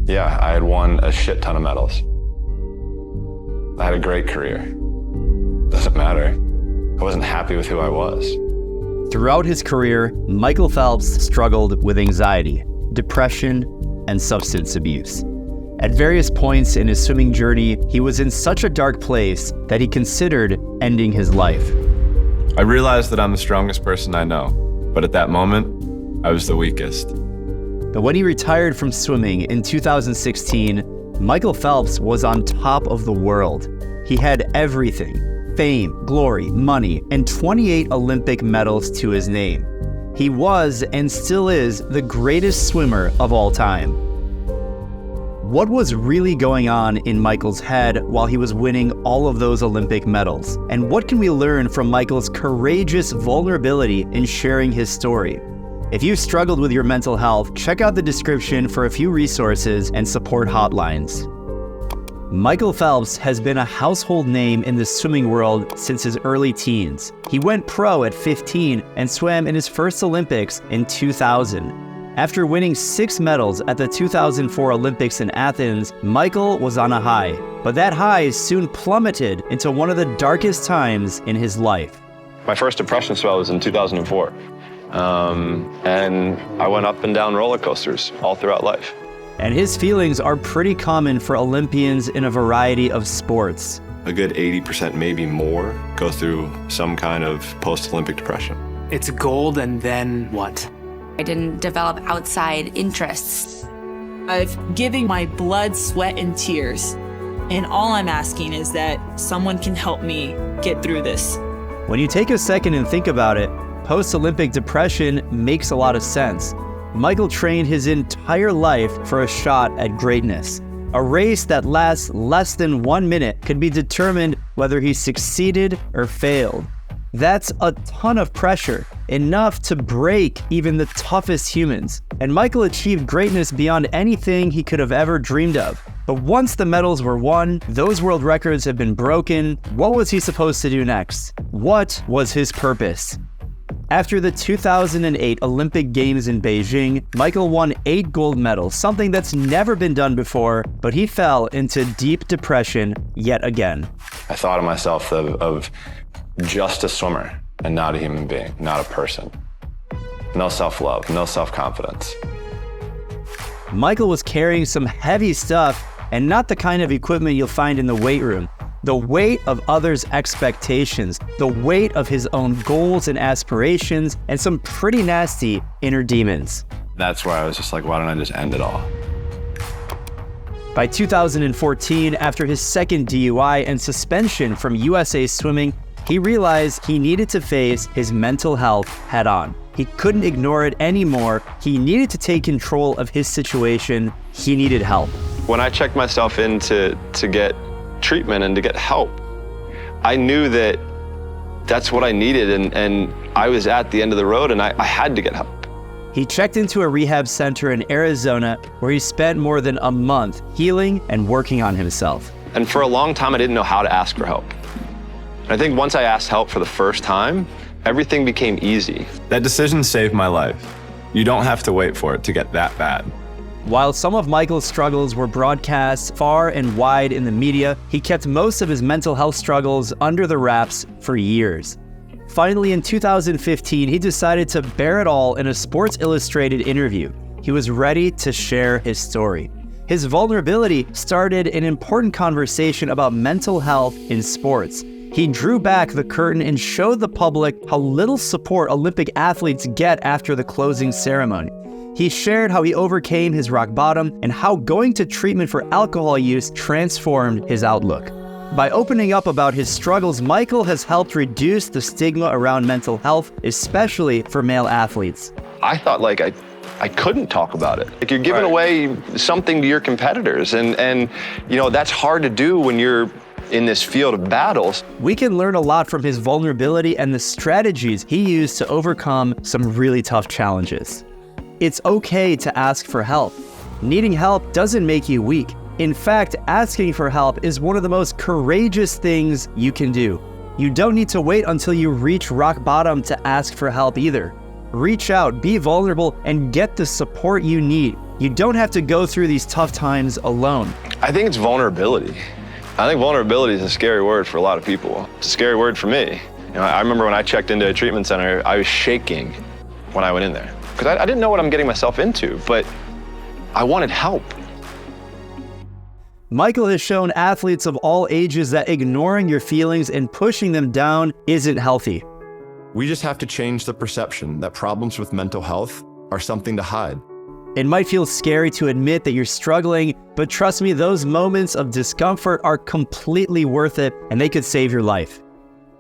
Yeah, I had won a shit ton of medals. I had a great career. Doesn't matter. I wasn't happy with who I was. Throughout his career, Michael Phelps struggled with anxiety, depression, and substance abuse. At various points in his swimming journey, he was in such a dark place that he considered ending his life. I realized that I'm the strongest person I know, but at that moment, I was the weakest. But when he retired from swimming in 2016, Michael Phelps was on top of the world. He had everything: fame, glory, money, and 28 Olympic medals to his name. He was, and still is, the greatest swimmer of all time. What was really going on in Michael's head while he was winning all of those Olympic medals? And what can we learn from Michael's courageous vulnerability in sharing his story? If you've struggled with your mental health, check out the description for a few resources and support hotlines. Michael Phelps has been a household name in the swimming world since his early teens. He went pro at 15 and swam in his first Olympics in 2000. After winning 6 medals at the 2004 Olympics in Athens, Michael was on a high, but that high soon plummeted into one of the darkest times in his life. My first depression spell was in 2004. And I went up and down roller coasters all throughout life. And his feelings are pretty common for Olympians in a variety of sports. A good 80%, maybe more, go through some kind of post-Olympic depression. It's gold, and then what? I didn't develop outside interests. I've given my blood, sweat, and tears. And all I'm asking is that someone can help me get through this. When you take a second and think about it, post-Olympic depression makes a lot of sense. Michael trained his entire life for a shot at greatness. A race that lasts less than 1 minute could be determined whether he succeeded or failed. That's a ton of pressure, enough to break even the toughest humans. And Michael achieved greatness beyond anything he could have ever dreamed of. But once the medals were won, those world records have been broken. What was he supposed to do next? What was his purpose? After the 2008 Olympic Games in Beijing, Michael won 8 gold medals, something that's never been done before, but he fell into deep depression yet again. I thought of myself of just a swimmer and not a human being, not a person. No self-love, no self-confidence. Michael was carrying some heavy stuff and not the kind of equipment you'll find in the weight room. The weight of others' expectations, the weight of his own goals and aspirations, and some pretty nasty inner demons. That's where I was just like, why don't I just end it all? By 2014, after his second DUI and suspension from USA Swimming, he realized he needed to face his mental health head on. He couldn't ignore it anymore. He needed to take control of his situation. He needed help. When I checked myself in to get treatment and to get help, I knew that that's what I needed, and I was at the end of the road, and I had to get help. He checked into a rehab center in Arizona where he spent more than a month healing and working on himself. And for a long time, I didn't know how to ask for help. And I think once I asked help for the first time, everything became easy. That decision saved my life. You don't have to wait for it to get that bad. While some of Michael's struggles were broadcast far and wide in the media, he kept most of his mental health struggles under the wraps for years. Finally, in 2015, he decided to bare it all in a Sports Illustrated interview. He was ready to share his story. His vulnerability started an important conversation about mental health in sports. He drew back the curtain and showed the public how little support Olympic athletes get after the closing ceremony. He shared how he overcame his rock bottom and how going to treatment for alcohol use transformed his outlook. By opening up about his struggles, Michael has helped reduce the stigma around mental health, especially for male athletes. I thought I couldn't talk about it. Like, you're giving away something to your competitors, and you know, that's hard to do when you're in this field of battles. We can learn a lot from his vulnerability and the strategies he used to overcome some really tough challenges. It's okay to ask for help. Needing help doesn't make you weak. In fact, asking for help is one of the most courageous things you can do. You don't need to wait until you reach rock bottom to ask for help either. Reach out, be vulnerable, and get the support you need. You don't have to go through these tough times alone. I think it's vulnerability. I think vulnerability is a scary word for a lot of people. It's a scary word for me. I remember when I checked into a treatment center, I was shaking when I went in there. Because I didn't know what I'm getting myself into, but I wanted help. Michael has shown athletes of all ages that ignoring your feelings and pushing them down isn't healthy. We just have to change the perception that problems with mental health are something to hide. It might feel scary to admit that you're struggling, but trust me, those moments of discomfort are completely worth it, and they could save your life.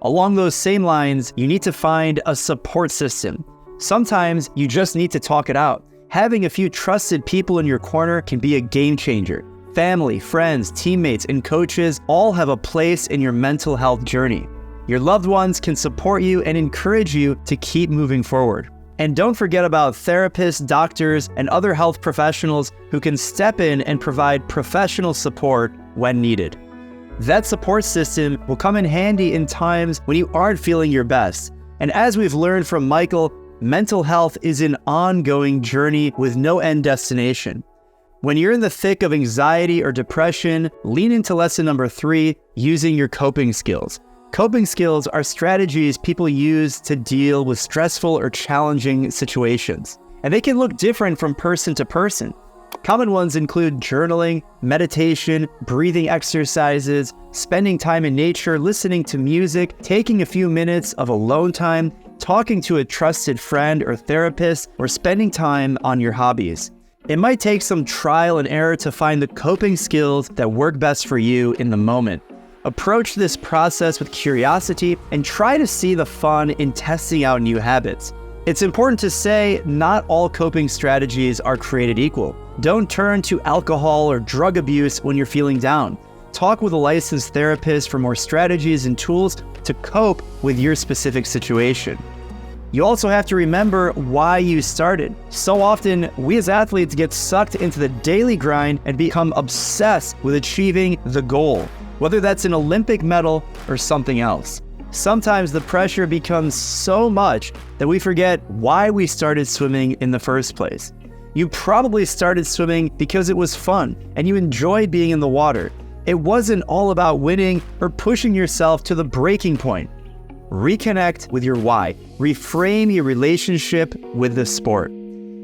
Along those same lines, you need to find a support system. Sometimes you just need to talk it out. Having a few trusted people in your corner can be a game changer. Family, friends, teammates, and coaches all have a place in your mental health journey. Your loved ones can support you and encourage you to keep moving forward. And don't forget about therapists, doctors, and other health professionals who can step in and provide professional support when needed. That support system will come in handy in times when you aren't feeling your best. And as we've learned from Michael, mental health is an ongoing journey with no end destination. When you're in the thick of anxiety or depression, lean into lesson number 3, using your coping skills. Coping skills are strategies people use to deal with stressful or challenging situations, and they can look different from person to person. Common ones include journaling, meditation, breathing exercises, spending time in nature, listening to music, taking a few minutes of alone time, talking to a trusted friend or therapist, or spending time on your hobbies. It might take some trial and error to find the coping skills that work best for you in the moment. Approach this process with curiosity and try to see the fun in testing out new habits. It's important to say not all coping strategies are created equal. Don't turn to alcohol or drug abuse when you're feeling down. Talk with a licensed therapist for more strategies and tools to cope with your specific situation. You also have to remember why you started. So often, we as athletes get sucked into the daily grind and become obsessed with achieving the goal, whether that's an Olympic medal or something else. Sometimes the pressure becomes so much that we forget why we started swimming in the first place. You probably started swimming because it was fun and you enjoyed being in the water. It wasn't all about winning or pushing yourself to the breaking point. Reconnect with your why. Reframe your relationship with the sport.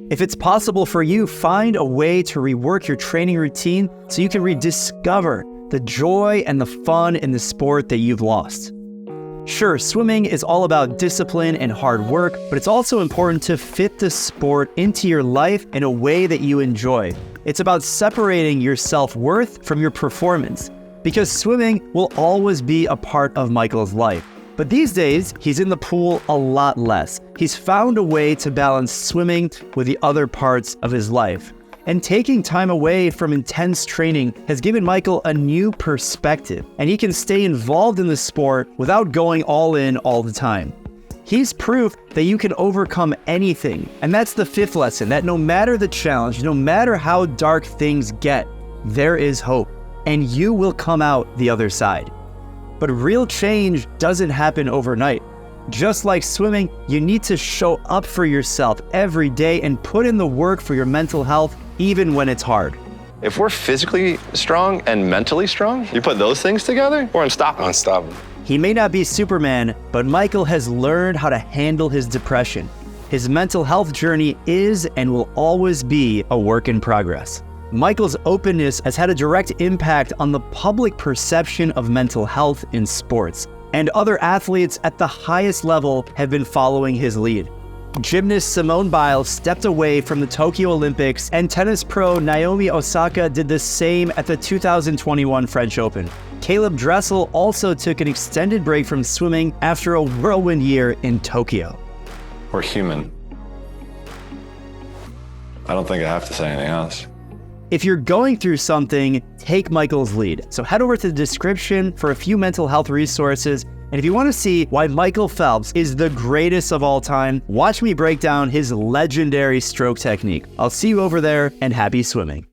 If it's possible for you, find a way to rework your training routine so you can rediscover the joy and the fun in the sport that you've lost. Sure, swimming is all about discipline and hard work, but it's also important to fit the sport into your life in a way that you enjoy. It's about separating your self-worth from your performance, because swimming will always be a part of Michael's life. But these days, he's in the pool a lot less. He's found a way to balance swimming with the other parts of his life. And taking time away from intense training has given Michael a new perspective, and he can stay involved in the sport without going all in all the time. He's proof that you can overcome anything, and that's the 5th lesson, that no matter the challenge, no matter how dark things get, there is hope, and you will come out the other side. But real change doesn't happen overnight. Just like swimming, you need to show up for yourself every day and put in the work for your mental health, even when it's hard. If we're physically strong and mentally strong, you put those things together, we're unstoppable. Unstoppable. He may not be Superman, but Michael has learned how to handle his depression. His mental health journey is and will always be a work in progress. Michael's openness has had a direct impact on the public perception of mental health in sports, and other athletes at the highest level have been following his lead. Gymnast Simone Biles stepped away from the Tokyo Olympics, and tennis pro Naomi Osaka did the same at the 2021 French Open. Caleb Dressel also took an extended break from swimming after a whirlwind year in Tokyo. We're human. I don't think I have to say anything else. If you're going through something, take Michael's lead. So head over to the description for a few mental health resources. And if you want to see why Michael Phelps is the greatest of all time, watch me break down his legendary stroke technique. I'll see you over there, and happy swimming.